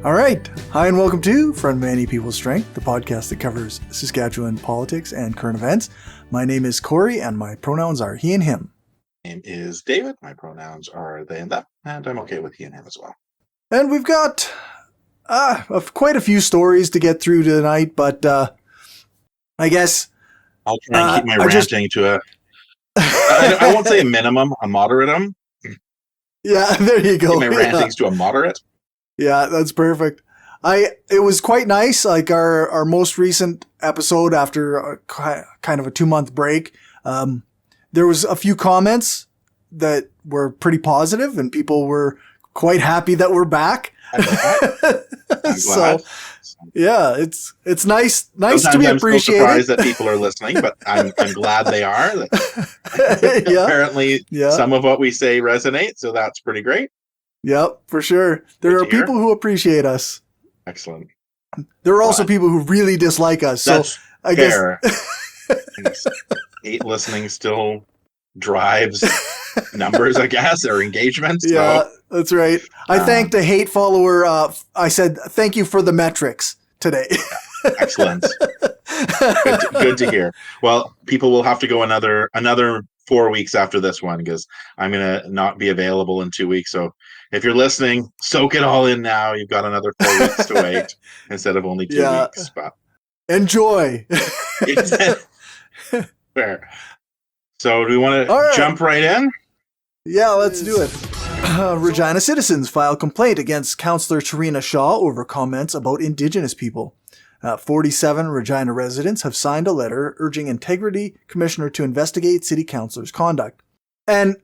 All right. Hi and welcome to From Many People's Strength, the podcast that covers Saskatchewan politics and current events. My name is Cory and my pronouns are he and him. My name is David. My pronouns are they and them, and I'm okay with he and him as well. And we've got quite a few stories to get through tonight, but I guess I'll try and keep my ranting to a I won't say a minimum, a moderatum. Yeah, there you go. Keep my rantings to a moderate. Yeah, that's perfect. It was quite nice, like our most recent episode after kind of a 2-month break. There was a few comments that were pretty positive and people were quite happy that we're back. I'm glad. So, yeah, it's nice Sometimes to be I'm appreciated. I'm surprised that people are listening, but I'm glad they are. Yeah. Apparently, some of what we say resonates, so that's pretty great. Yep, for sure. There are people who appreciate us. Excellent. There are also people who really dislike us. So that's I fair. Guess hate listening still drives numbers, I guess, or engagement. Yeah, that's right. I thanked a hate follower. I said, thank you for the metrics today. Excellent. Good to hear. Well, people will have to go another 4 weeks after this one because I'm going to not be available in 2 weeks. So if you're listening, soak it all in now. You've got another 4 weeks to wait instead of only 2 weeks. But enjoy. Fair. So do we want to jump right in? Yeah, let's do it. Regina citizens file complaint against Councillor Tarina Shaw over comments about Indigenous people. 47 Regina residents have signed a letter urging Integrity Commissioner to investigate City Councillor's conduct. And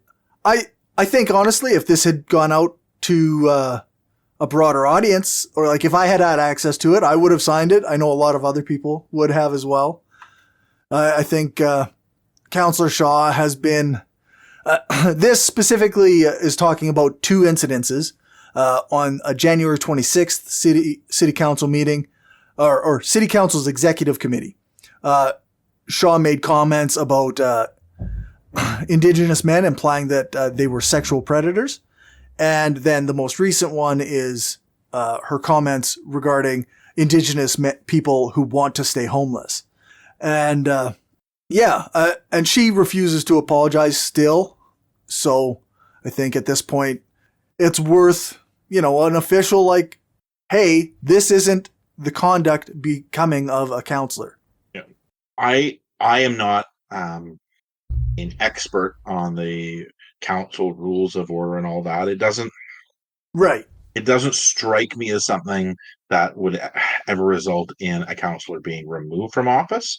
I think, honestly, if this had gone out to a broader audience, or like if I had access to it, I would have signed it. I know a lot of other people would have as well. I think Councillor Shaw has been... this specifically is talking about 2 incidences on a January 26th City Council meeting, or City Council's Executive Committee. Shaw made comments about Indigenous men, implying that they were sexual predators. And then the most recent one is her comments regarding Indigenous people who want to stay homeless. And and she refuses to apologize still. So I think at this point, it's worth, an official like, hey, this isn't the conduct becoming of a councillor. Yeah. I am not an expert on the council rules of order and all that. It doesn't strike me as something that would ever result in a councillor being removed from office.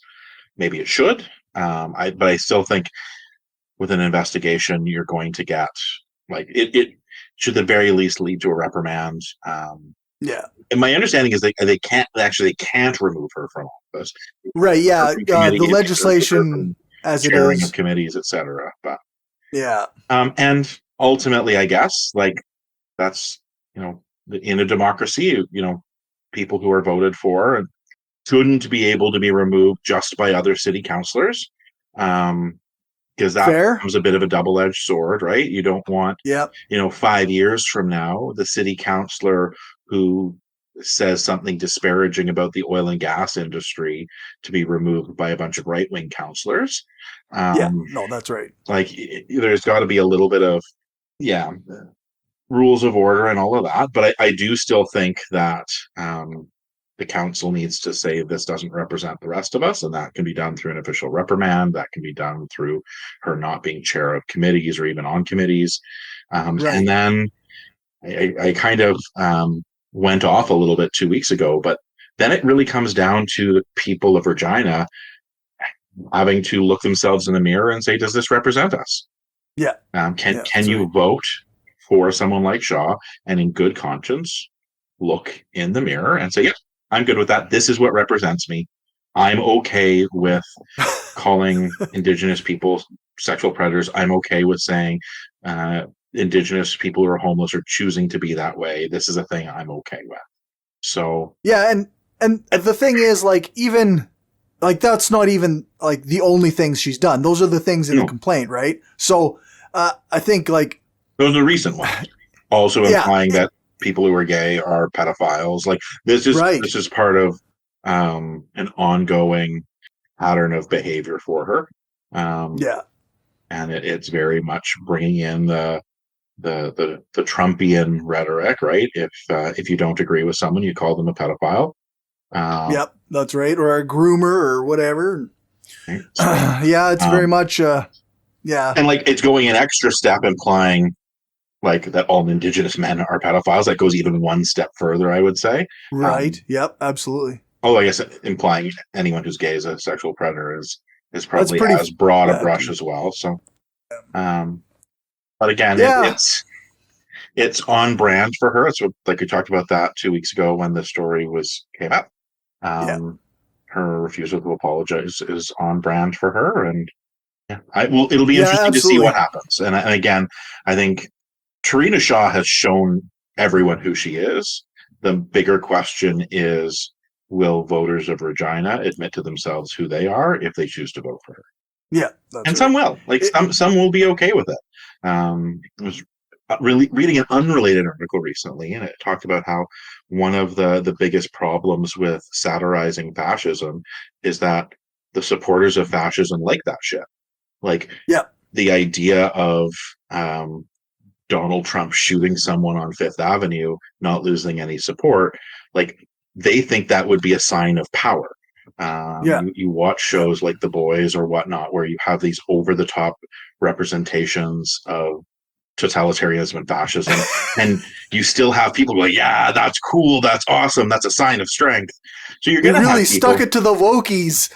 Maybe it should. But I still think with an investigation, you're going to get it should at the very least lead to a reprimand. And my understanding is they can't remove her from office. Right. Yeah. The legislation as it is, chairing of committees, etc. But yeah. And ultimately, I guess that's in a democracy, people who are voted for shouldn't be able to be removed just by other city councillors. Because that becomes a bit of a double-edged sword, right? You don't want, 5 years from now, the city councillor who says something disparaging about the oil and gas industry to be removed by a bunch of right-wing councillors. No, that's right. There's got to be a little bit of, rules of order and all of that. But I do still think that the council needs to say this doesn't represent the rest of us, and that can be done through an official reprimand. That can be done through her not being chair of committees or even on committees. And then I kind of went off a little bit 2 weeks ago, but then it really comes down to the people of Regina having to look themselves in the mirror and say, does this represent us? Yeah. Can you vote for someone like Shaw and in good conscience look in the mirror and say, yeah, I'm good with that. This is what represents me. I'm okay with calling Indigenous people sexual predators. I'm okay with saying Indigenous people who are homeless are choosing to be that way. This is a thing I'm okay with. So yeah, and the thing is, even that's not even the only things she's done. Those are the things in the complaint, right? So I think those are the recent ones. Also implying that people who are gay are pedophiles. Like this is part of an ongoing pattern of behavior for her. And it's very much bringing in the Trumpian rhetoric, right? If you don't agree with someone, you call them a pedophile. That's right, or a groomer or whatever. Right? It's very much and like it's going an extra step, implying like that all Indigenous men are pedophiles. That goes even one step further, I would say. Right. Absolutely. Oh, I guess implying anyone who's gay is a sexual predator is probably as broad a brush as well. So, but again, it's on brand for her. It's like we talked about that 2 weeks ago when the story came up. Her refusal to apologize is on brand for her, and it'll be interesting to see what happens. And again, I think Trina Shaw has shown everyone who she is. The bigger question is, will voters of Regina admit to themselves who they are if they choose to vote for her? Yeah, and some will. Like some will be okay with it. I was really reading an unrelated article recently, and it talked about how one of the biggest problems with satirizing fascism is that the supporters of fascism like that shit. Like the idea of Donald Trump shooting someone on Fifth Avenue, not losing any support, like they think that would be a sign of power. You watch shows like The Boys or whatnot, where you have these over-the-top representations of totalitarianism and fascism, and you still have people like, yeah, that's cool, that's awesome, that's a sign of strength. So you're going to really stuck it to the wokies.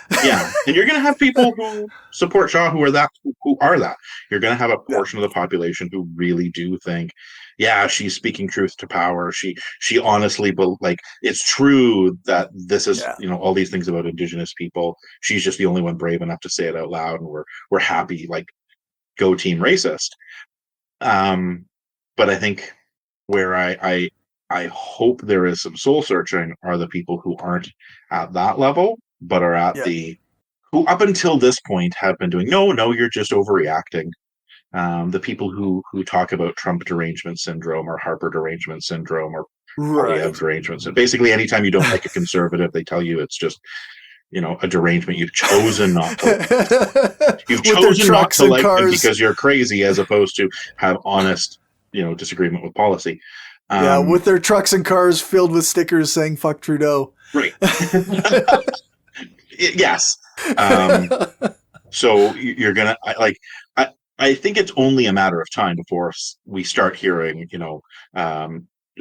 And you're going to have people who support Shaw who are that. You're going to have a portion of the population who really do think, yeah, she's speaking truth to power. She honestly, like, it's true that this is, all these things about Indigenous people. She's just the only one brave enough to say it out loud, and we're happy. Like, go team racist. But I think where I hope there is some soul searching are the people who aren't at that level, but are at who up until this point have been doing, no, you're just overreacting. The people who talk about Trump derangement syndrome or Harper derangement syndrome or Polyev derangement. So basically, anytime you don't like a conservative, they tell you it's just, a derangement. You've chosen not to. You've chosen not to like them because you're crazy, as opposed to have honest, disagreement with policy. With their trucks and cars filled with stickers saying "fuck Trudeau." Right. Yes. So you're gonna I think it's only a matter of time before we start hearing,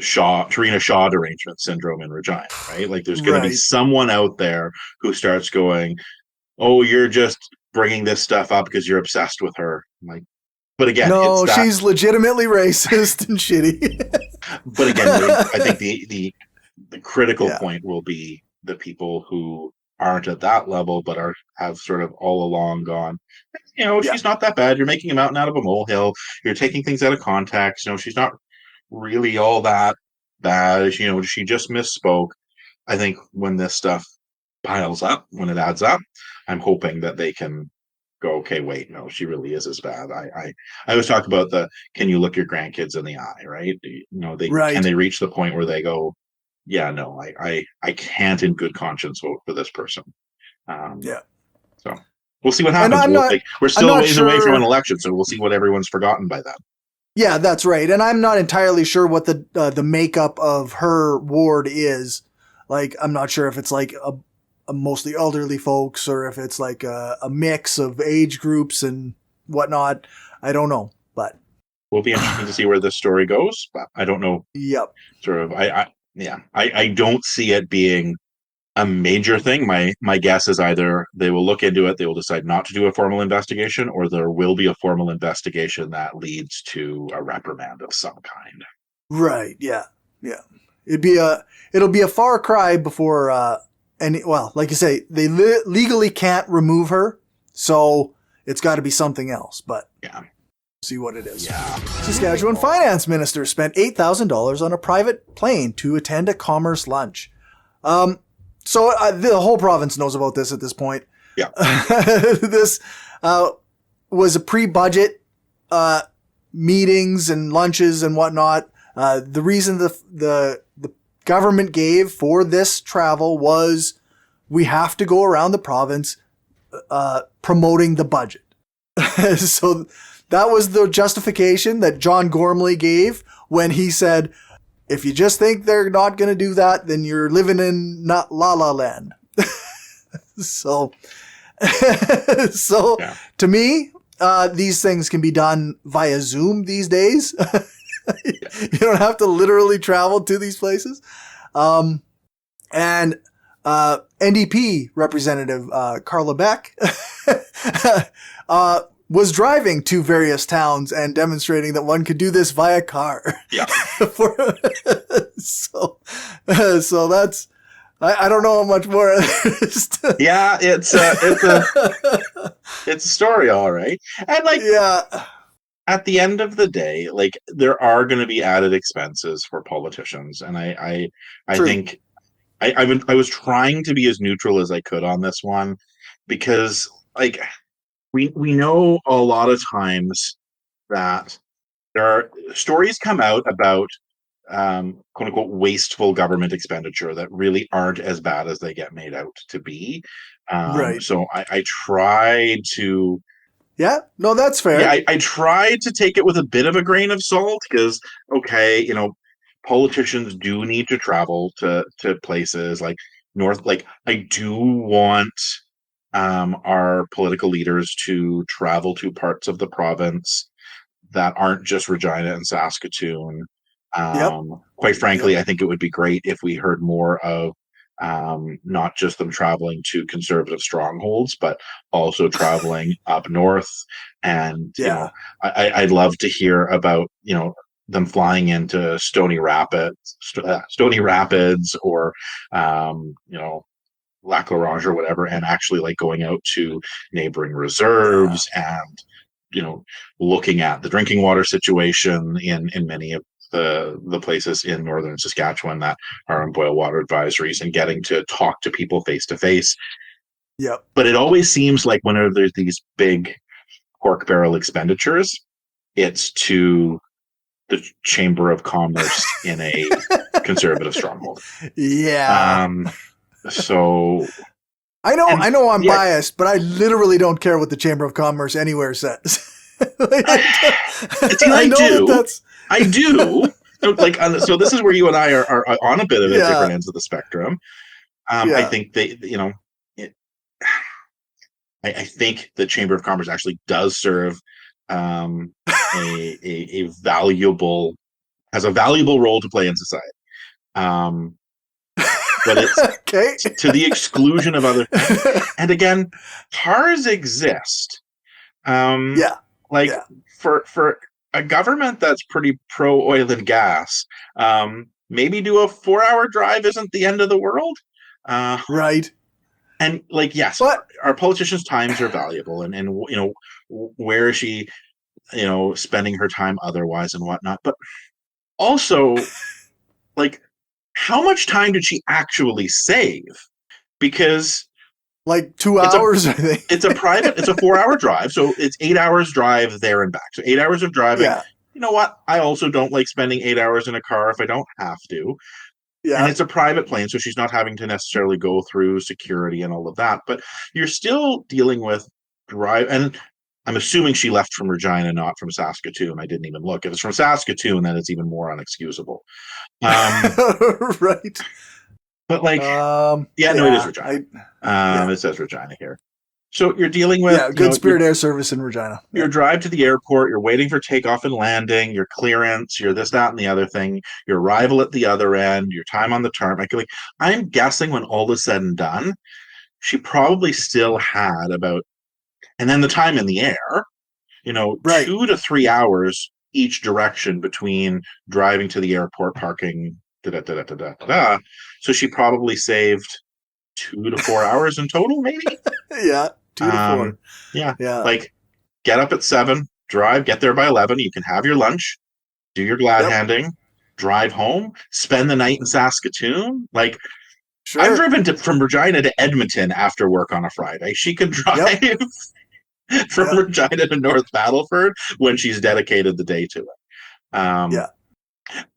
Trina Shaw derangement syndrome in Regina, right? Like there's going to be someone out there who starts going, oh, you're just bringing this stuff up because you're obsessed with her. I'm like, but again, no, she's legitimately racist and shitty. But again, I think the critical point will be the people who aren't at that level, but have sort of all along gone, she's not that bad. You're making a mountain out of a molehill. You're taking things out of context. She's not really all that bad. She just misspoke. I think when this stuff piles up, when it adds up, I'm hoping that they can go, okay, wait, no, she really is as bad. I always talk about can you look your grandkids in the eye, right? Can they reach the point where they go, yeah, no, I can't in good conscience vote for this person. So we'll see what happens. We're still a ways away from an election, so we'll see what everyone's forgotten by then. Yeah, that's right. And I'm not entirely sure what the makeup of her ward is. Like, I'm not sure if it's like a mostly elderly folks or if it's like a mix of age groups and whatnot. I don't know, but will be interesting to see where this story goes. But I don't know. Yep. Sort of. I don't see it being a major thing. My guess is either they will look into it, they will decide not to do a formal investigation, or there will be a formal investigation that leads to a reprimand of some kind. Right. Yeah. Yeah. It'll be a far cry before, like you say, they legally can't remove her, so it's got to be something else. But see what it is. Yeah. Saskatchewan finance minister spent $8,000 on a private plane to attend a commerce lunch. So the whole province knows about this at this point. Yeah. This was a pre-budget meetings and lunches and whatnot. The reason the government gave for this travel was we have to go around the province promoting the budget. So that was the justification that John Gormley gave when he said, if you just think they're not going to do that, then you're living in not La La Land. So Yeah. to me, these things can be done via Zoom these days. You don't have to literally travel to these places. And NDP representative Carla Beck was driving to various towns and demonstrating that one could do this via car. Yeah. So that's, I don't know how much more. Yeah, it's a story, all right. And like, yeah, at the end of the day, like there are going to be added expenses for politicians, and I True. think I was trying to be as neutral as I could on this one, because like we know a lot of times that there are stories come out about quote unquote wasteful government expenditure that really aren't as bad as they get made out to be. Right. So I tried to. Yeah, no, that's fair. Yeah, I tried to take it with a bit of a grain of salt because, okay, politicians do need to travel to places like North. Like, I do want our political leaders to travel to parts of the province that aren't just Regina and Saskatoon. Yep. Quite frankly, I think it would be great if we heard more of not just them traveling to conservative strongholds, but also traveling up north. And Yeah. I'd love to hear about them flying into Stony Rapids, or Lac La Ronge or whatever, and actually like going out to neighboring reserves and looking at the drinking water situation in many of the places in northern Saskatchewan that are on boil water advisories, and getting to talk to people face to face. Yep. But it always seems like whenever there's these big pork barrel expenditures, it's to the Chamber of Commerce in a conservative stronghold. Yeah. So I know I'm biased, but I literally don't care what the Chamber of Commerce anywhere says. I do. Like, so this is where you and I are on a bit of different ends of the spectrum. I think I think the Chamber of Commerce actually does serve a valuable role to play in society. But it's okay. to the exclusion of other things. And again, cars exist. For a government that's pretty pro oil and gas, maybe do a 4-hour drive isn't the end of the world. Right. And like, yes, but our politicians' times are valuable, and where is she, spending her time otherwise and whatnot. But also, like, how much time did she actually save? Because like 2 hours, I think. It's a 4-hour drive, so it's 8 hours drive there and back. So 8 hours of driving. Yeah. You know what? I also don't like spending 8 hours in a car if I don't have to. Yeah. And it's a private plane, so she's not having to necessarily go through security and all of that. But you're still dealing with drive. And I'm assuming she left from Regina, not from Saskatoon. I didn't even look. If it's from Saskatoon, then it's even more unexcusable. Right. But like, it is Regina. It says Regina here. So you're dealing with Good Spirit Air Service in Regina. Your drive to the airport, you're waiting for takeoff and landing, your clearance, your this, that, and the other thing, your arrival at the other end, your time on the tarmac. Like, I'm guessing when all is said and done, she probably still had about, and then the time in the air, 2 to 3 hours each direction between driving to the airport, parking, So she probably saved 2 to 4 hours in total, maybe. Yeah, 2 to 4. Yeah. Like, get up at 7, drive, get there by 11. You can have your lunch, do your glad handing, drive home, spend the night in Saskatoon. Like, sure. I've driven from Regina to Edmonton after work on a Friday. She can drive from Regina to North Battleford when she's dedicated the day to it.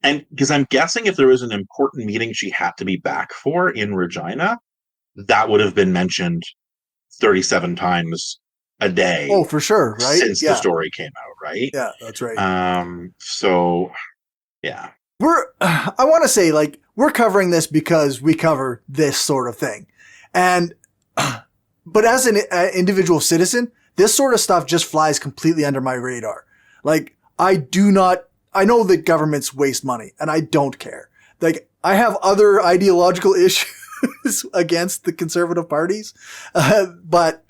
And because I'm guessing if there was an important meeting she had to be back for in Regina, that would have been mentioned 37 times a Oh, day for sure, right? since the Yeah. story came out, right? Yeah, that's right. So yeah. I want to say, like, we're covering this because we cover this sort of thing. And, but as an individual citizen, this sort of stuff just flies completely under my radar. Like, I know that governments waste money and I don't care. Like, I have other ideological issues against the conservative parties. But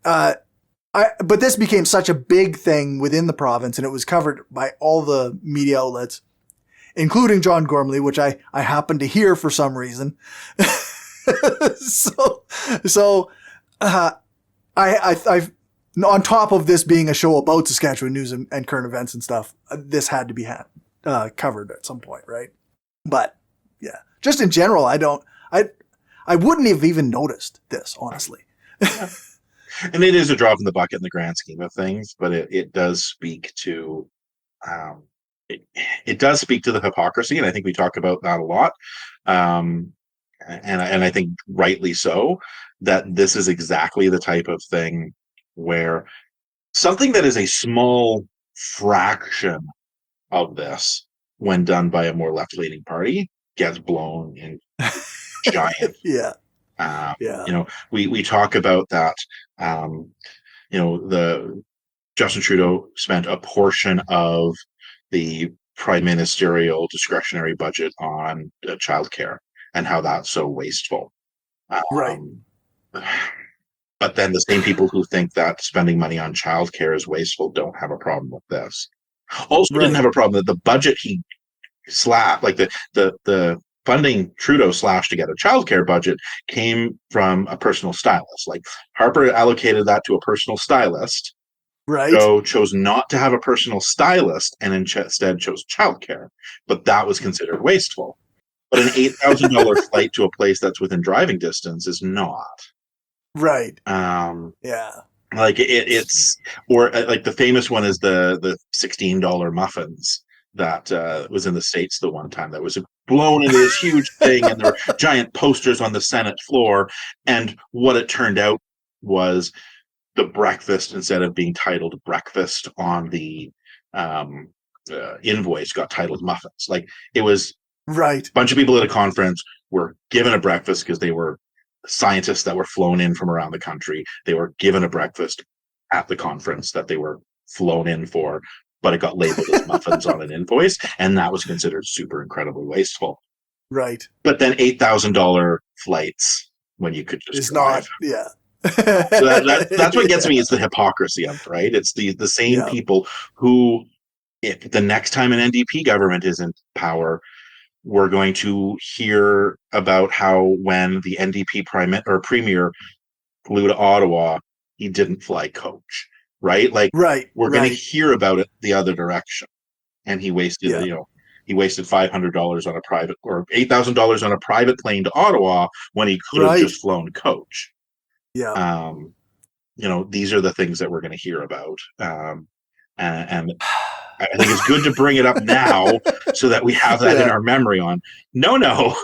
this became such a big thing within the province, and it was covered by all the media outlets, including John Gormley, which I happened to hear for some reason. I've on top of this being a show about Saskatchewan news and current events and stuff, this had to be covered at some point, right? But yeah, just in general, I wouldn't have even noticed this, honestly. Yeah. And it is a drop in the bucket in the grand scheme of things, but it does speak to it does speak to the hypocrisy, and I think we talk about that a lot. And I think rightly so, that this is exactly the type of thing where something that is a small fraction of this, when done by a more left-leaning party, gets blown in giant. Yeah. We talk about that. The Justin Trudeau spent a portion of the prime ministerial discretionary budget on childcare and how that's so wasteful. Right. But then the same people who think that spending money on childcare is wasteful don't have a problem with this. Also, didn't have a problem that the budget he slapped, like the funding Trudeau slashed to get a childcare budget, came from a personal stylist. Like, Harper allocated that to a personal stylist. Right. Trudeau chose not to have a personal stylist and instead chose childcare, but that was considered wasteful. But an $8,000 flight to a place that's within driving distance is not. Right. Yeah. Like it's, or like the famous one is the $16 muffins that was in the States the one time that was blown into this huge thing, and there were giant posters on the Senate floor. And what it turned out was the breakfast, instead of being titled breakfast on the invoice, got titled muffins. Like, it was right. A bunch of people at a conference were given a breakfast because they were scientists that were flown in from around the country. They were given a breakfast at the conference that they were flown in for, but it got labeled as muffins on an invoice, and that was considered super incredibly wasteful. Right. But then $8,000 flights when you could just drive. Not, yeah. So that's what gets me, is the hypocrisy of it, right? It's the same people who, if the next time an NDP government is in power, we're going to hear about how when the NDP premier flew to Ottawa, he didn't fly coach, right? Like, we're going to hear about it the other direction, and he wasted, he wasted $500 on a private, or $8,000 on a private plane to Ottawa when he could have just flown coach. Yeah. These are the things that we're going to hear about, and I think it's good to bring it up now so that we have that in our memory. No.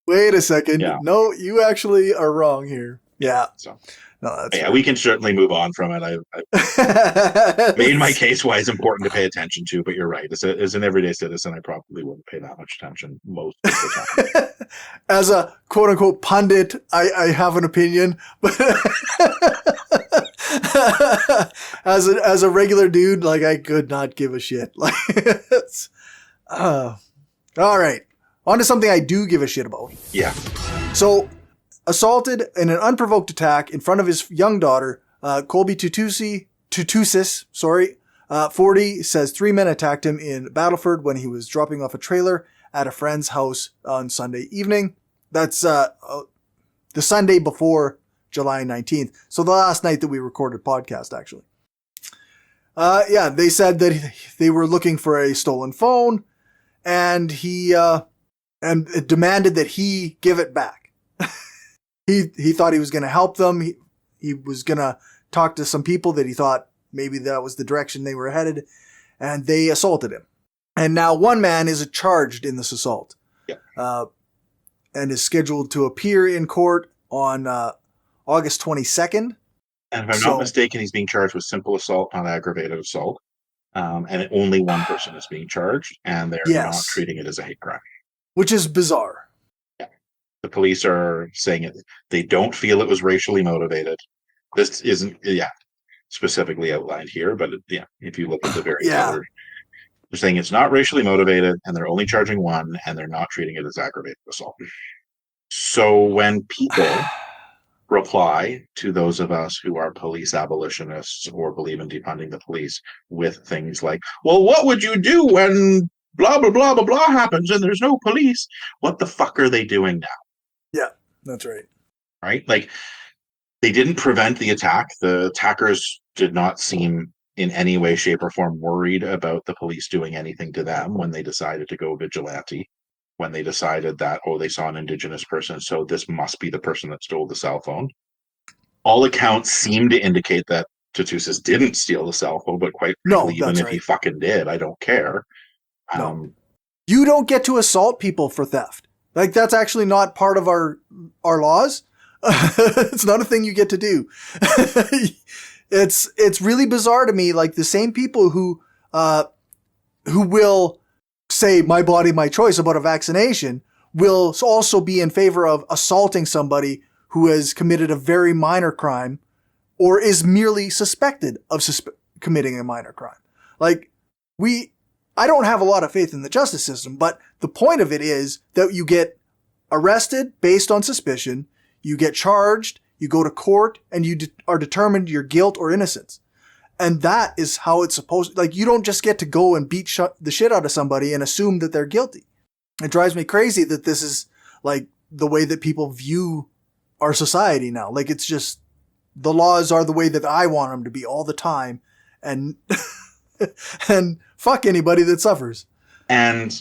Wait a second. Yeah. No, you actually are wrong here. Yeah. So, no, that's we can certainly move on from it. I've made my case why it's important to pay attention to, but you're right. As an everyday citizen, I probably wouldn't pay that much attention most of the time. As a quote unquote pundit, I have an opinion, but as a regular dude, like, I could not give a shit. Like, all right. On to something I do give a shit about. Yeah. So, assaulted in an unprovoked attack in front of his young daughter, Colby Tutusis, 40, says 3 men attacked him in Battleford when he was dropping off a trailer at a friend's house on Sunday evening. That's the Sunday before July 19th. So the last night that we recorded podcast, actually. They said that they were looking for a stolen phone, and he and demanded that he give it back. He thought he was going to help them. He was going to talk to some people that he thought maybe that was the direction they were headed, and they assaulted him. And now one man is charged in this assault. Yeah. And is scheduled to appear in court on August 22nd. And if I'm not mistaken, he's being charged with simple assault, not aggravated assault. And only one person is being charged, and they're not treating it as a hate crime. Which is bizarre. Yeah. The police are saying it. They don't feel it was racially motivated. This isn't, specifically outlined here, but if you look at the very they're saying it's not racially motivated, and they're only charging one, and they're not treating it as aggravated assault. So when people reply to those of us who are police abolitionists or believe in defunding the police with things like, well, what would you do when blah, blah, blah, blah, blah happens and there's no police? What the fuck are they doing now? Yeah, that's right. Right? Like, they didn't prevent the attack. The attackers did not seem in any way, shape, or form worried about the police doing anything to them when they decided to go vigilante, when they decided that, they saw an Indigenous person, so this must be the person that stole the cell phone. All accounts seem to indicate that Tatousis didn't steal the cell phone, but quite frankly, even if he fucking did, I don't care. No. You don't get to assault people for theft. Like, that's actually not part of our laws. It's not a thing you get to do. It's really bizarre to me. Like, the same people who will say my body, my choice about a vaccination will also be in favor of assaulting somebody who has committed a very minor crime or is merely suspected of committing a minor crime. Like, I don't have a lot of faith in the justice system, but the point of it is that you get arrested based on suspicion, you get charged, you go to court, and you are determined your guilt or innocence. And that is how it's supposed to, like, you don't just get to go and beat the shit out of somebody and assume that they're guilty. It drives me crazy that this is, like, the way that people view our society now. Like, it's just, the laws are the way that I want them to be all the time. And, and fuck anybody that suffers. And,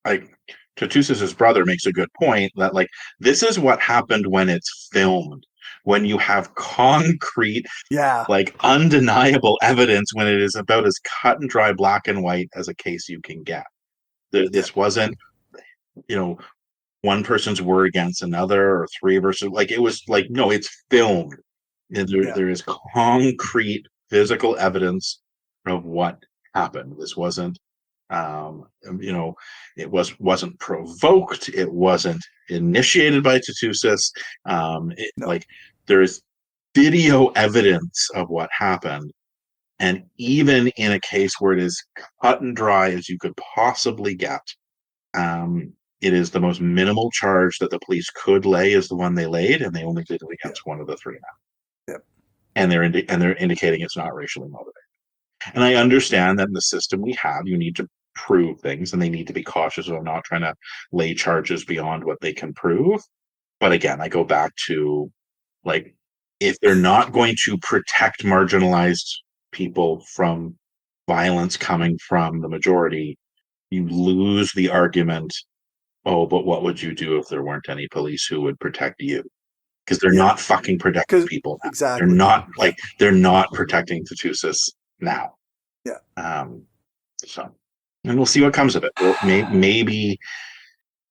like, Tatousis' brother makes a good point that, like, this is what happened when it's filmed. When you have concrete, like, undeniable evidence, when it is about as cut and dry, black and white as a case you can get. This wasn't, one person's word against another or three versus, like, it was like, no, it's filmed. There is concrete physical evidence of what happened. This wasn't, it wasn't provoked. It wasn't initiated by Tatousis. Like, there is video evidence of what happened. And even in a case where it is cut and dry as you could possibly get, it is the most minimal charge that the police could lay is the one they laid, and they only did it against one of the three now. Yep. And they're indicating it's not racially motivated. And I understand that in the system we have, you need to prove things, and they need to be cautious of not trying to lay charges beyond what they can prove. But again, I go back to, like, if they're not going to protect marginalized people from violence coming from the majority, you lose the argument, but what would you do if there weren't any police who would protect you? Because they're not fucking protecting people now. Exactly. They're not protecting Tatousis now. Yeah. So, and we'll see what comes of it. Maybe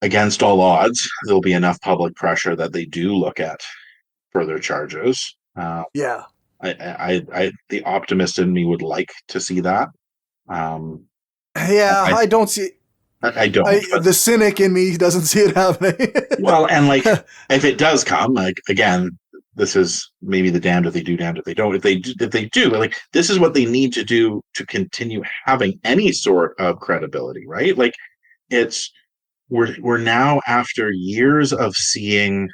against all odds, there'll be enough public pressure that they do look at further charges. Yeah. I the optimist in me would like to see that. I don't see. I don't. The cynic in me doesn't see it happening. Well, and, like, if it does come, like, again, this is maybe the damned if they do, damned if they don't. If they do, like, this is what they need to do to continue having any sort of credibility, right? Like, we're now, after years of seeing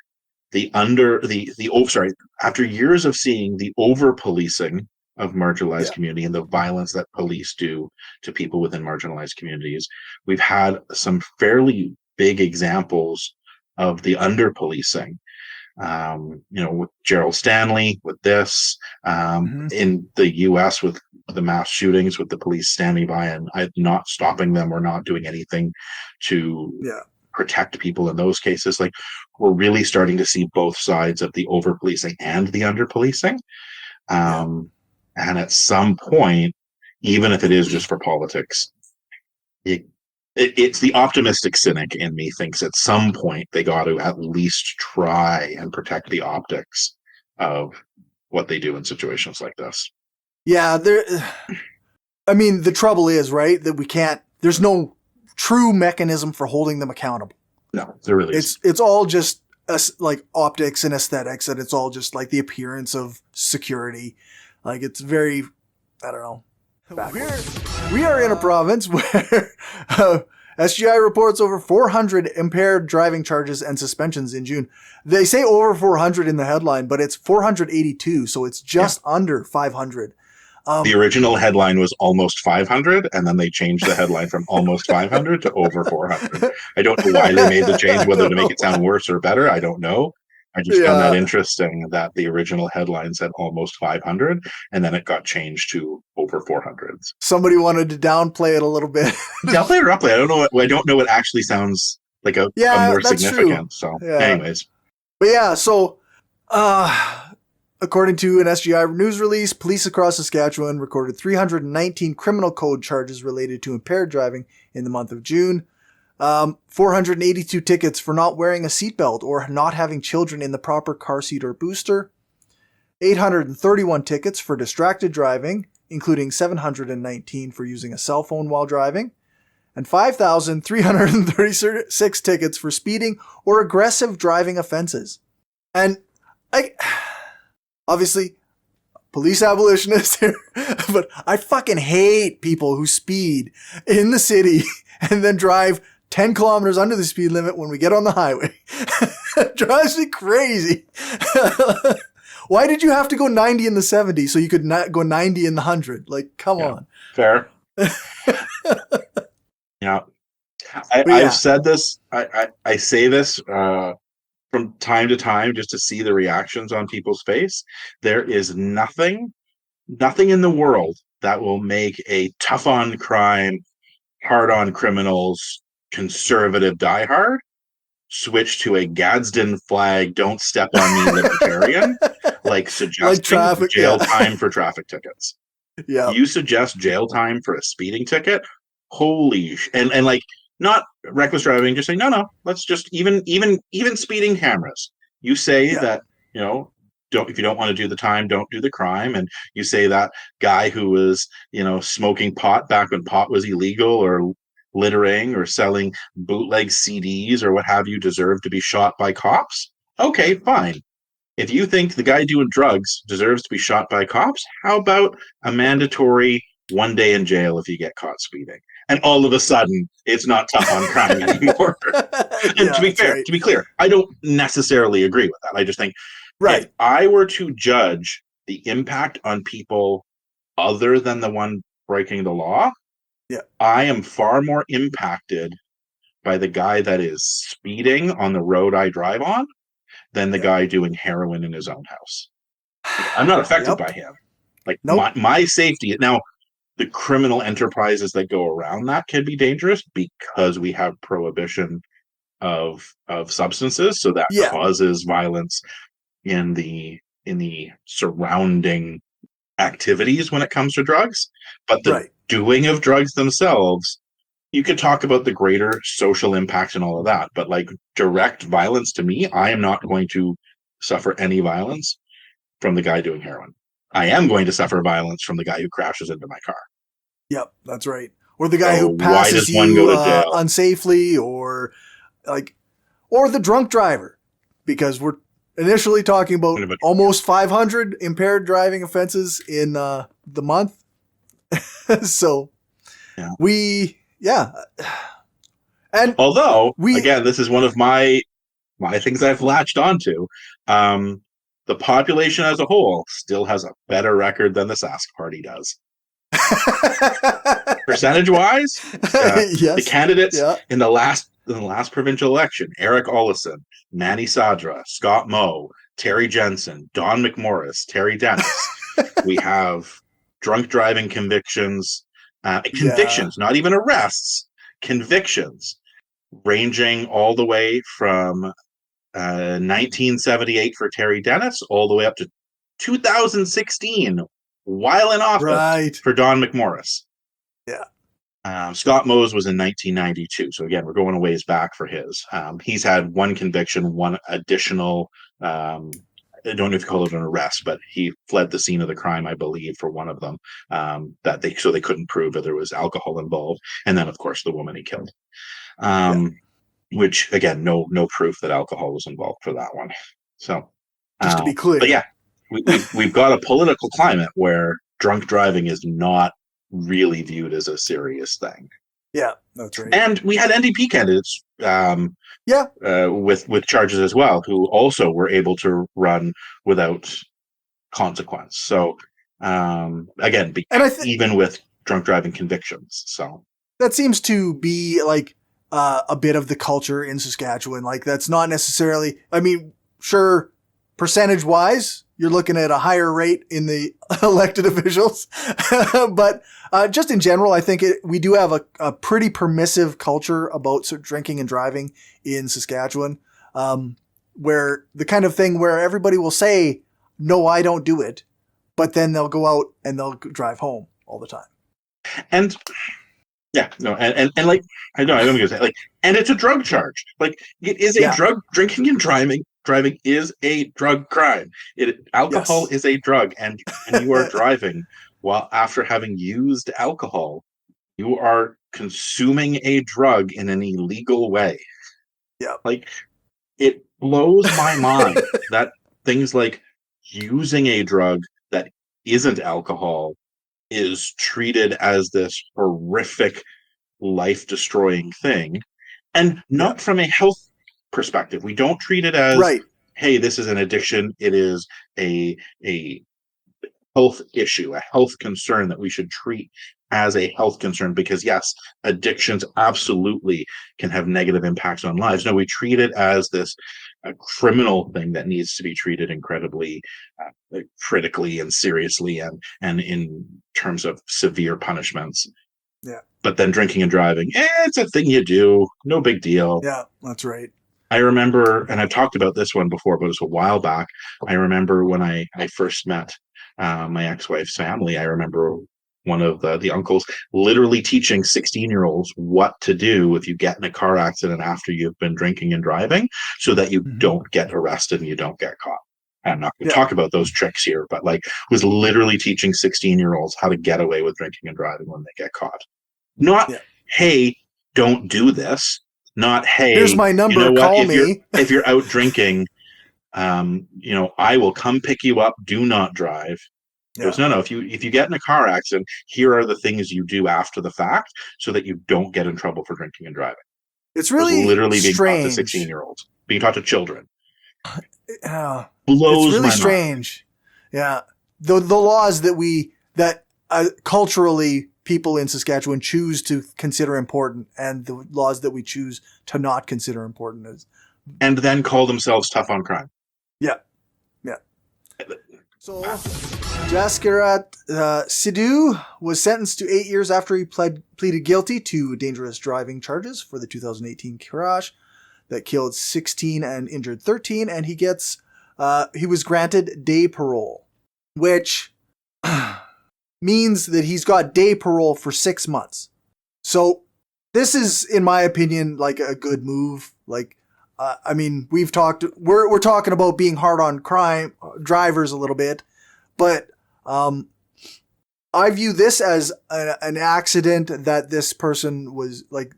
after years of seeing the over-policing of marginalized community and the violence that police do to people within marginalized communities, we've had some fairly big examples of the under-policing. With Gerald Stanley, with this, in the U.S. with the mass shootings, with the police standing by and not stopping them or not doing anything to protect people in those cases. Like, we're really starting to see both sides of the over-policing and the under-policing. And at some point, even if it is just for politics, it's the optimistic cynic in me thinks at some point they got to at least try and protect the optics of what they do in situations like this. Yeah, the trouble is, right, that there's no true mechanism for holding them accountable. No, there really is. It's all just like optics and aesthetics, and it's all just like the appearance of security. Like, it's very, I don't know. We are in a province where SGI reports over 400 impaired driving charges and suspensions in June. They say over 400 in the headline, but it's 482, so it's just under 500. The original headline was almost 500, and then they changed the headline from almost 500 to over 400. I don't know why they made the change, whether to make it sound worse or better, I don't know. I just found that interesting that the original headline said almost 500, and then it got changed to over 400. Somebody wanted to downplay it a little bit. Downplay or upplay? I don't know what actually sounds like a more significant. True. So, anyways. But yeah, so according to an SGI news release, police across Saskatchewan recorded 319 criminal code charges related to impaired driving in the month of June. 482 tickets for not wearing a seatbelt or not having children in the proper car seat or booster. 831 tickets for distracted driving, including 719 for using a cell phone while driving. And 5,336 tickets for speeding or aggressive driving offenses. And obviously, police abolitionist here, but I fucking hate people who speed in the city and then drive 10 kilometers under the speed limit when we get on the highway. It drives me crazy. Why did you have to go 90 in the 70 so you could not go 90 in the 100? Like, come on. Fair. I've said this. I say this from time to time just to see the reactions on people's face. There is nothing in the world that will make a tough on crime, hard on criminals, conservative diehard switch to a Gadsden flag, don't step on me libertarian, like suggesting jail time for traffic tickets. Yeah. You suggest jail time for a speeding ticket? Holy and like not reckless driving, just saying no, let's just even speeding cameras. You say that, if you don't want to do the time, don't do the crime. And you say that guy who was, smoking pot back when pot was illegal, or littering or selling bootleg CDs or what have you, deserve to be shot by cops. Okay, fine. If you think the guy doing drugs deserves to be shot by cops, how about a mandatory 1 day in jail if you get caught speeding? And all of a sudden, it's not tough on crime anymore. And to be clear, I don't necessarily agree with that. I just think, if I were to judge the impact on people other than the one breaking the law, I am far more impacted by the guy that is speeding on the road I drive on than the guy doing heroin in his own house. I'm not affected by him. Like, my safety. Now, the criminal enterprises that go around that can be dangerous because we have prohibition of substances, so that causes violence in the surrounding activities when it comes to drugs. But the doing of drugs themselves, you could talk about the greater social impact and all of that, but like direct violence to me, I am not going to suffer any violence from the guy doing heroin. I am going to suffer violence from the guy who crashes into my car. Yep, that's right. Or the guy who passes you unsafely, or the drunk driver, because we're initially talking about almost 500 impaired driving offenses in the month. So and although again, this is one of my things I've latched onto. The population as a whole still has a better record than the Sask Party does. Percentage wise, the candidates in the last provincial election: Eric Ollison, Manny Sadra, Scott Moe, Terry Jensen, Don McMorris, Terry Dennis. We have drunk driving convictions, not even arrests, convictions, ranging all the way from 1978 for Terry Dennis all the way up to 2016 while in office for Don McMorris. Yeah. Scott Mose was in 1992. So again, we're going a ways back for his. He's had one conviction, one additional. I don't know if you call it an arrest, but he fled the scene of the crime, I believe, for one of them. They couldn't prove that there was alcohol involved, and then of course the woman he killed. Which again, no proof that alcohol was involved for that one. So, just to be clear, but yeah, we've got a political climate where drunk driving is not really viewed as a serious thing. Yeah, that's right. And we had NDP candidates, with charges as well, who also were able to run without consequence. So, again, even with drunk driving convictions, so that seems to be like a bit of the culture in Saskatchewan. Like, that's not necessarily, I mean, sure, percentage wise, you're looking at a higher rate in the elected officials, but just in general, I think we do have a pretty permissive culture about drinking and driving in Saskatchewan, where the kind of thing where everybody will say, no, I don't do it, but then they'll go out and they'll drive home all the time. And yeah, no, and like, I know, I'm going to say, like, and it's a drug charge. Like, it is a drug. Drinking and driving is a drug crime. Alcohol is a drug, and you are driving while after having used alcohol, you are consuming a drug in an illegal way. Yeah, like, it blows my mind that things like using a drug that isn't alcohol is treated as this horrific, life-destroying thing, and not from a health perspective. We don't treat it as, hey, this is an addiction. It is a health issue, a health concern that we should treat as a health concern, because yes, addictions absolutely can have negative impacts on lives. No, we treat it as this criminal thing that needs to be treated incredibly critically and seriously, and in terms of severe punishments. Yeah. But then drinking and driving, it's a thing you do, no big deal. Yeah, that's right. I remember, and I've talked about this one before, but it was a while back. I remember when I first met my ex-wife's family. I remember one of the uncles literally teaching 16-year-olds what to do if you get in a car accident after you've been drinking and driving, so that you don't get arrested and you don't get caught. I'm not going to talk about those tricks here, but like, was literally teaching 16-year-olds how to get away with drinking and driving when they get caught. Not, hey, don't do this. Not, hey, here's my number, you know call what? me. If you're out drinking, I will come pick you up. Do not drive. Yeah. Goes, no. If you get in a car accident, here are the things you do after the fact, so that you don't get in trouble for drinking and driving. It's really literally strange. being taught to 16-year-olds, being taught to children. Blows it's really my strange. Mind. Yeah, the laws that culturally people in Saskatchewan choose to consider important, and the laws that we choose to not consider important, and then call themselves tough on crime. Yeah. So, Jaskirat Sidhu was sentenced to 8 years after he pleaded guilty to dangerous driving charges for the 2018 crash that killed 16 and injured 13, and he was granted day parole, which means that he's got day parole for 6 months. So this is, in my opinion, like a good move. Like, I mean, we're talking about being hard on crime drivers a little bit, but I view this as an accident that this person was like,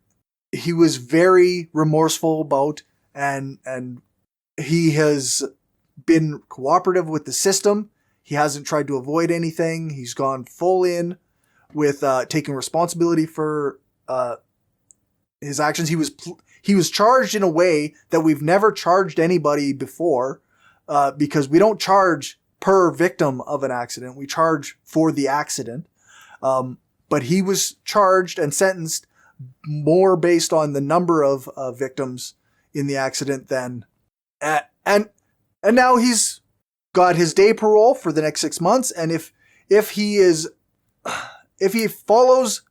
he was very remorseful about, and he has been cooperative with the system. He hasn't tried to avoid anything. He's gone full in with taking responsibility for his actions. He was charged in a way that we've never charged anybody before, because we don't charge per victim of an accident. We charge for the accident. But he was charged and sentenced more based on the number of victims in the accident than, and now he's got his day parole for the next 6 months. And if he follows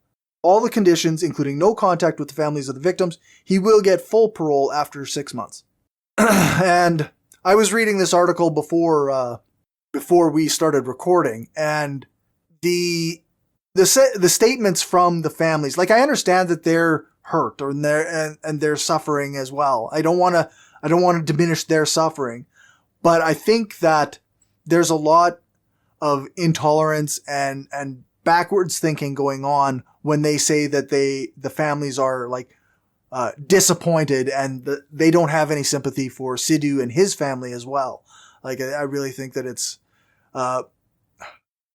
all the conditions, including no contact with the families of the victims, he will get full parole after 6 months. And I was reading this article before we started recording, and the the statements from the families, like I understand that they're hurt or they're suffering as well. I don't want to diminish their suffering, but I think that there's a lot of intolerance and backwards thinking going on when they say that the families are like disappointed and they don't have any sympathy for Sidhu and his family as well. Like I really think that it's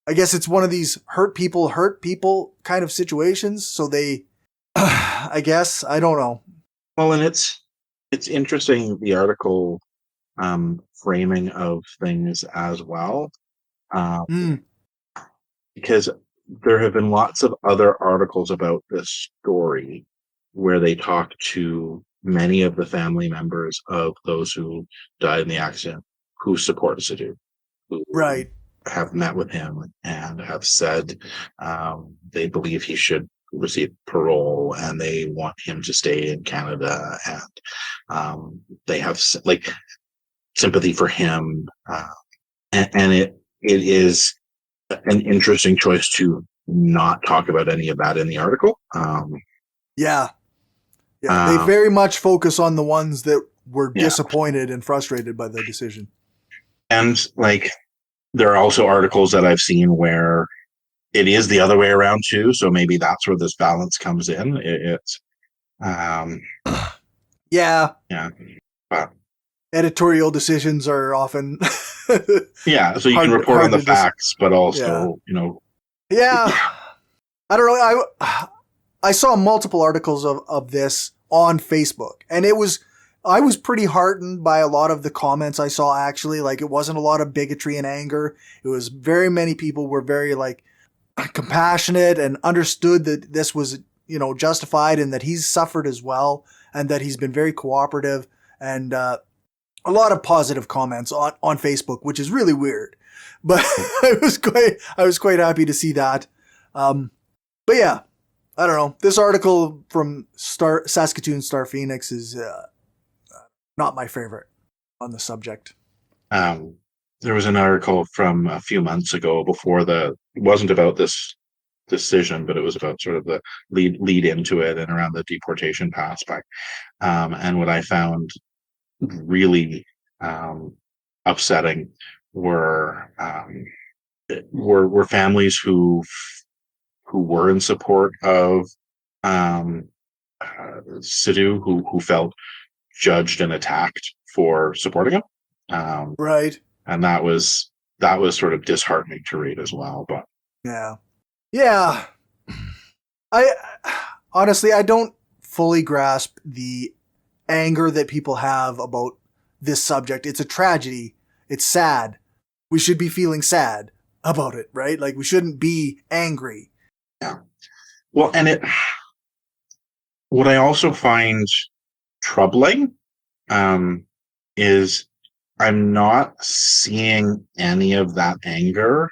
I guess it's one of these hurt people kind of situations. So they, I guess, I don't know. Well, and it's interesting, the article framing of things as well, because there have been lots of other articles about this story where they talk to many of the family members of those who died in the accident who support Sidhu, who Right. have met with him and have said they believe he should receive parole and they want him to stay in Canada, and they have like sympathy for him, and it is an interesting choice to not talk about any of that in the article. Yeah, they very much focus on the ones that were disappointed and frustrated by the decision. And like, there are also articles that I've seen where it is the other way around too. So maybe that's where this balance comes in. Yeah. But editorial decisions are often yeah. So you can report on the facts, but also, Yeah. I don't know. I saw multiple articles of this on Facebook, and I was pretty heartened by a lot of the comments I saw, actually. Like, it wasn't a lot of bigotry and anger. It was very many people were very like compassionate and understood that this was, justified and that he's suffered as well and that he's been very cooperative, and a lot of positive comments on Facebook, which is really weird. But I was quite happy to see that. But yeah, I don't know. This article from Saskatoon Star Phoenix is not my favorite on the subject. There was an article from a few months ago it wasn't about this decision, but it was about sort of the lead into it and around the deportation aspect. And what I found really upsetting were families who were in support of Sidhu, who felt judged and attacked for supporting him. Right. And that was sort of disheartening to read as well. But yeah. I honestly, I don't fully grasp the anger that people have about this subject. It's a tragedy. It's sad. We should be feeling sad about it, right? Like, we shouldn't be angry. Yeah. Well, and what I also find troubling is I'm not seeing any of that anger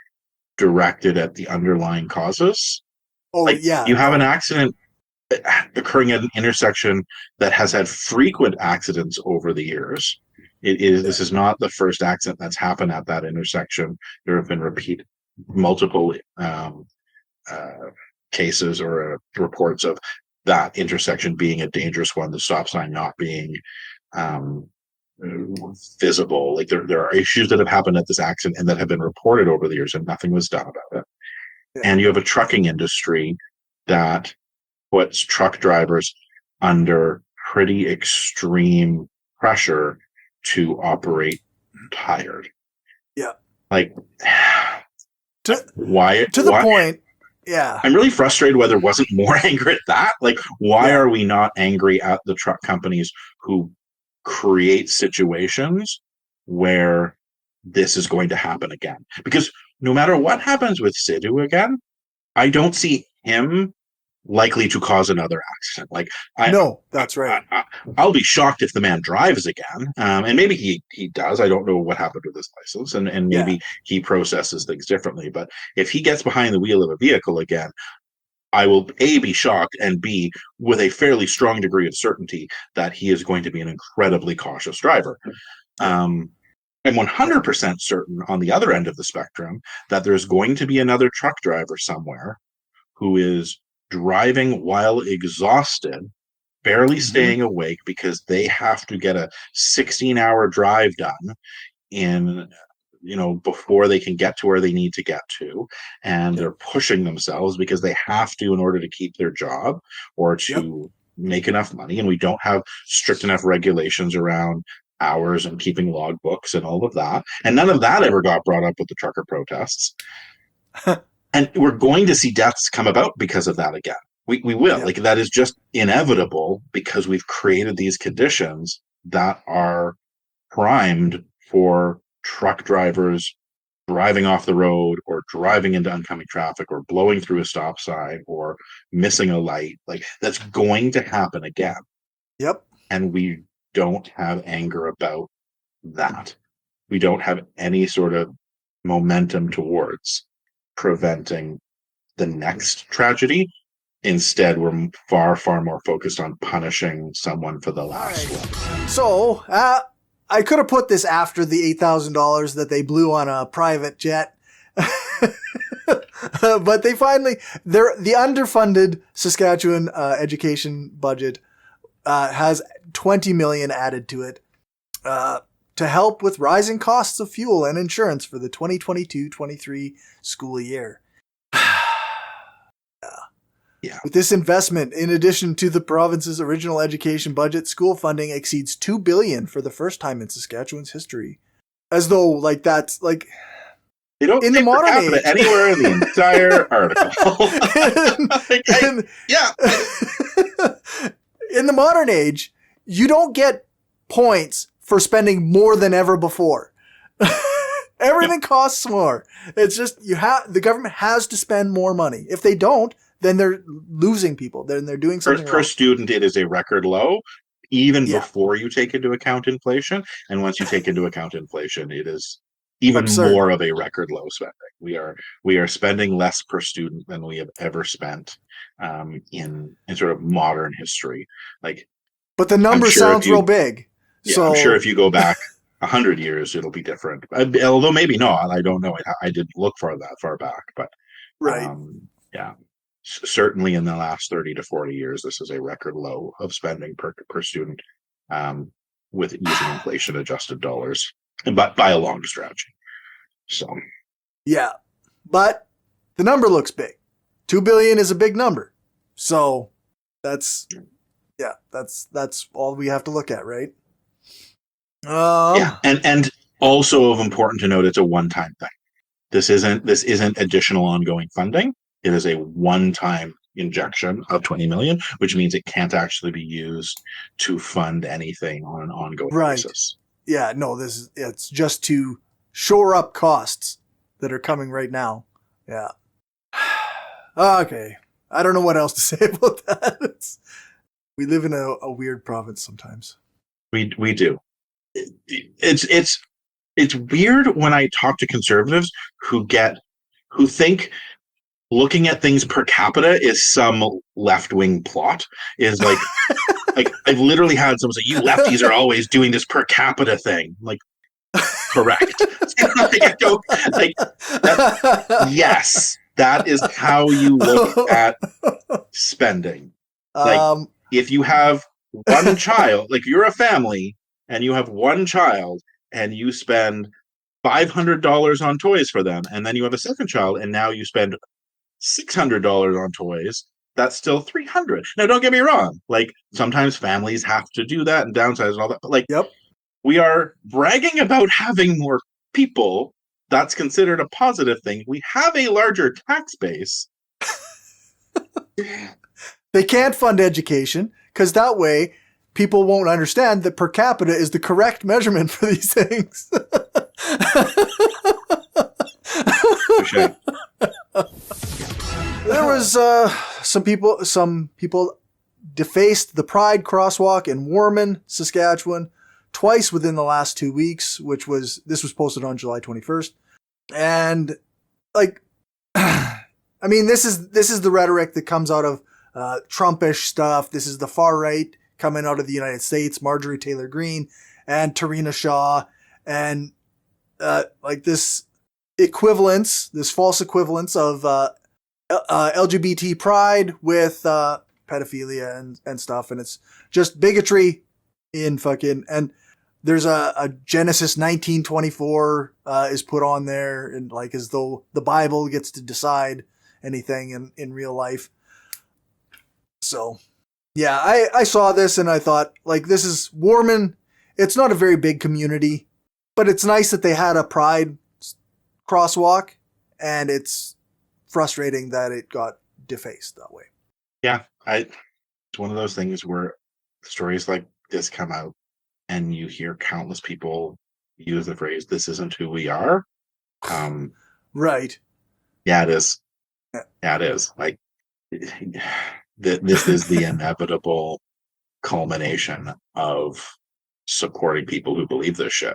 directed at the underlying causes. Oh, like, yeah. You have an accident occurring at an intersection that has had frequent accidents over the years. This is not the first accident that's happened at that intersection. There have been multiple cases or reports of that intersection being a dangerous one, the stop sign not being visible. Like, there are issues that have happened at this accident and that have been reported over the years, and nothing was done about it. Yeah. And you have a trucking industry that puts truck drivers under pretty extreme pressure to operate tired. Yeah. Like, to the point. Yeah. I'm really frustrated why there wasn't more anger at that. Like, why are we not angry at the truck companies who create situations where this is going to happen again? Because no matter what happens with Sidhu again, I don't see him likely to cause another accident. Like, no, that's right. I'll be shocked if the man drives again, and maybe he does. I don't know what happened with his license, and maybe he processes things differently. But if he gets behind the wheel of a vehicle again, I will A, be shocked, and B, with a fairly strong degree of certainty that he is going to be an incredibly cautious driver. I'm 100% certain on the other end of the spectrum that there's going to be another truck driver somewhere who is driving while exhausted, barely staying awake because they have to get a 16-hour drive done in before they can get to where they need to get to, and they're pushing themselves because they have to in order to keep their job or to make enough money, and we don't have strict enough regulations around hours and keeping logbooks and all of that, and none of that ever got brought up with the trucker protests. And we're going to see deaths come about because of that again. We will. Like, that is just inevitable because we've created these conditions that are primed for truck drivers driving off the road or driving into oncoming traffic or blowing through a stop sign or missing a light. Like, that's going to happen again. Yep. And we don't have anger about that. We don't have any sort of momentum towards preventing the next tragedy. Instead, we're far, far more focused on punishing someone for the last one. So, I could have put this after the $8,000 that they blew on a private jet. But they finally, the underfunded Saskatchewan education budget has $20 million added to it to help with rising costs of fuel and insurance for the 2022-23 school year. Yeah. With this investment, in addition to the province's original education budget, school funding exceeds $2 billion for the first time in Saskatchewan's history. As though, like, that's like, they don't in the modern age anywhere in the entire article. In the modern age, you don't get points for spending more than ever before. Everything costs more. It's just the government has to spend more money. If they don't, then they're losing people. Then they're doing something per wrong. student, it is a record low, even before you take into account inflation. And once you take into account inflation, it is even more of a record low spending. We are spending less per student than we have ever spent in sort of modern history. Like, but the number sounds real big. Yeah, so I'm sure if you go back 100 years, it'll be different. Although maybe not. I don't know. I didn't look that far back, but yeah. Certainly in the last 30 to 40 years, this is a record low of spending per student with using inflation adjusted dollars, but by a long stretch. So, yeah, but the number looks big. $2 billion is a big number. So that's all we have to look at, right? And also of important to note, it's a one-time thing. This isn't additional ongoing funding. It is a one-time injection of $20 million, which means it can't actually be used to fund anything on an ongoing basis. Yeah, no, it's just to shore up costs that are coming right now. Yeah. Okay. I don't know what else to say about that. We live in a weird province sometimes. We do. It's weird when I talk to conservatives who think looking at things per capita is some left-wing plot. Is like, like I've literally had someone say, "You lefties are always doing this per capita thing." Like, correct. Yes, that is how you look at spending. Like, if you have one child, like you're a family and you have one child and you spend $500 on toys for them, and then you have a second child and now you spend $600 on toys, that's still $300. Now, don't get me wrong. Like, sometimes families have to do that and downsize and all that. But like, we are bragging about having more people. That's considered a positive thing. We have a larger tax base. They can't fund education because that way people won't understand that per capita is the correct measurement for these things. There was some people defaced the Pride crosswalk in Warman, Saskatchewan, twice within the last 2 weeks, this was posted on July 21st. And like, I mean, this is the rhetoric that comes out of Trumpish stuff. This is the far right coming out of the United States, Marjorie Taylor Greene and Tarina Shaw, and like this false equivalence of LGBT pride with pedophilia and stuff, and it's just bigotry in fucking. And there's a Genesis 1924 is put on there, and like as though the Bible gets to decide anything in real life. So, yeah, I saw this and I thought, like, this is Warman. It's not a very big community, but it's nice that they had a pride crosswalk, and it's frustrating that it got defaced that way. Yeah, it's one of those things where stories like this come out and you hear countless people use the phrase, "This isn't who we are." Right. Yeah, it is. Yeah, it is. Like, this is the inevitable culmination of supporting people who believe this shit.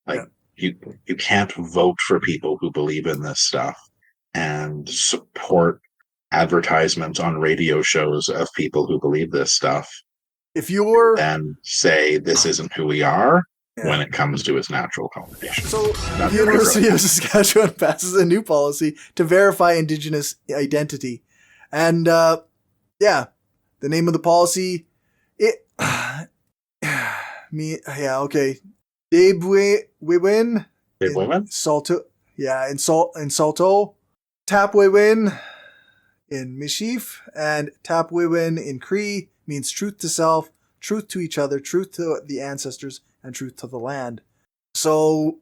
Like, you can't vote for people who believe in this stuff and support advertisements on radio shows of people who believe this stuff. If you're and say this isn't who we are when it comes to its natural culmination. So the University of Saskatchewan passes a new policy to verify Indigenous identity. And the name of the policy, Debwewin in Salto, in Salto, Tapwewin in Mishif, and Tapwewin in Cree means truth to self, truth to each other, truth to the ancestors, and truth to the land. So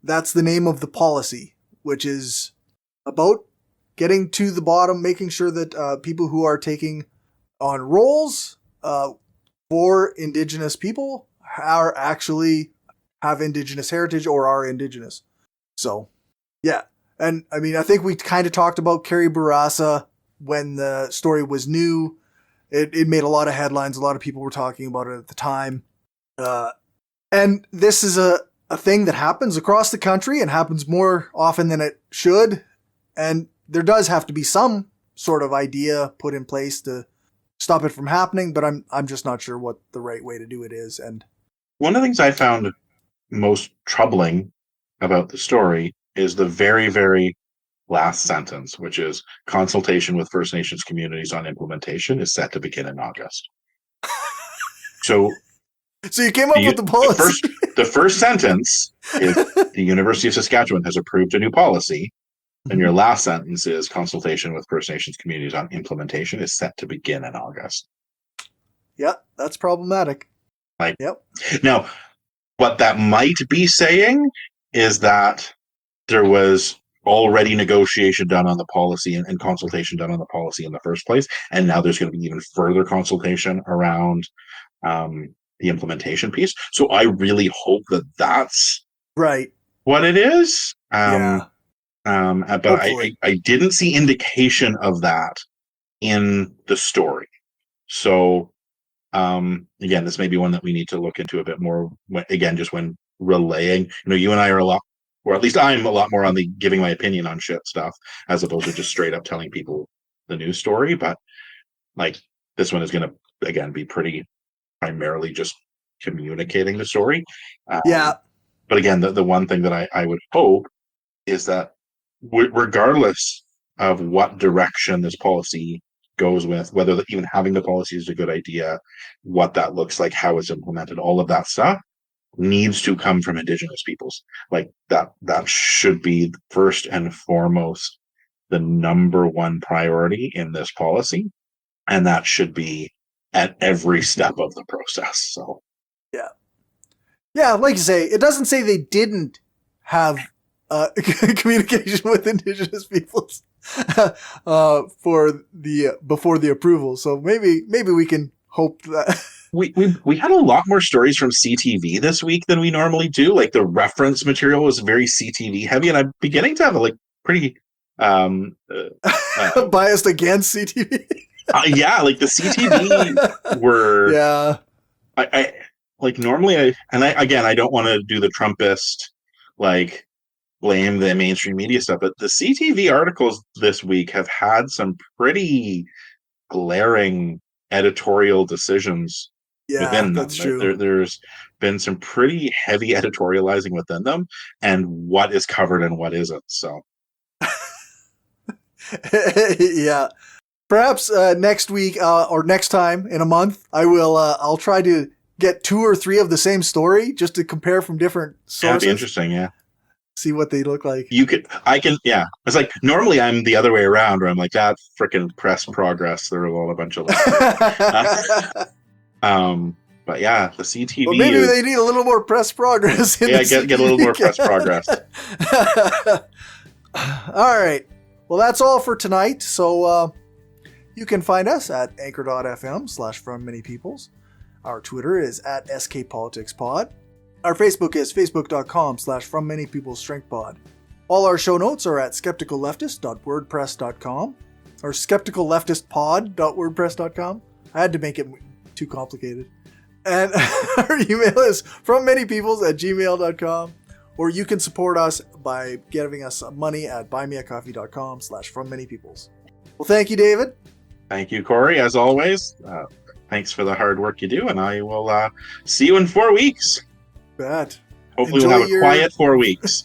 that's the name of the policy, which is about getting to the bottom, making sure that people who are taking on roles for Indigenous people are actually have Indigenous heritage or are Indigenous. So, yeah. And I mean, I think we kind of talked about Cory Barassa when the story was new. It made a lot of headlines. A lot of people were talking about it at the time. And this is a thing that happens across the country and happens more often than it should. And there does have to be some sort of idea put in place to stop it from happening, but I'm just not sure what the right way to do it is. And one of the things I found most troubling about the story is the very, very last sentence, which is consultation with First Nations communities on implementation is set to begin in August. So you came up with the policy. The first sentence is the University of Saskatchewan has approved a new policy, and your last sentence is consultation with First Nations communities on implementation is set to begin in August. Yeah, that's problematic. Now, what that might be saying is that there was already negotiation done on the policy and consultation done on the policy in the first place, and now there's going to be even further consultation around the implementation piece. So I really hope that that's right what it is. But I didn't see indication of that in the story. So again, this may be one that we need to look into a bit more. Again, just when relaying, you and I are a lot, or at least I'm a lot more on the giving my opinion on shit stuff as opposed to just straight up telling people the news story. But like this one is going to again be pretty primarily just communicating the story. But again, the one thing that I would hope is that regardless of what direction this policy goes with, whether even having the policy is a good idea, what that looks like, how it's implemented, all of that stuff needs to come from Indigenous peoples. Like that should be first and foremost the number one priority in this policy. And that should be at every step of the process. So yeah, like you say, it doesn't say they didn't have communication with Indigenous peoples before the approval. So maybe we can hope that we had a lot more stories from CTV this week than we normally do. Like the reference material was very CTV heavy, and I'm beginning to have a pretty biased against CTV. Like the CTV were I like normally I don't want to do the Trumpist blame the mainstream media stuff, but the CTV articles this week have had some pretty glaring editorial decisions within them. That's true. There's been some pretty heavy editorializing within them, and what is covered and what isn't. So Yeah. Perhaps next week or next time in a month, I'll try to get 2 or 3 of the same story just to compare from different sources. That'd be interesting, yeah. See what they look like. Yeah. It's like, normally I'm the other way around, where I'm like, that freaking press progress. There was all a bunch of but yeah, the CTV. Well, maybe they need a little more press progress. Get a little more press progress. All right. Well, that's all for tonight. So you can find us at anchor.fm/frommanypeoples. Our Twitter is at skpoliticspod. Our Facebook is facebook.com/frommanypeoplesstrengthpod. All our show notes are at skepticalleftist.wordpress.com or skepticalleftistpod.wordpress.com. I had to make it too complicated. And our email is frommanypeoples@gmail.com. Or you can support us by giving us money at buymeacoffee.com/frommanypeoples. Well, thank you, David. Thank you, Cory, as always. Thanks for the hard work you do, and I will see you in 4 weeks. Bet. Hopefully we'll have a quiet 4 weeks.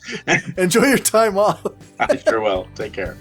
Enjoy your time off. I sure will. Take care.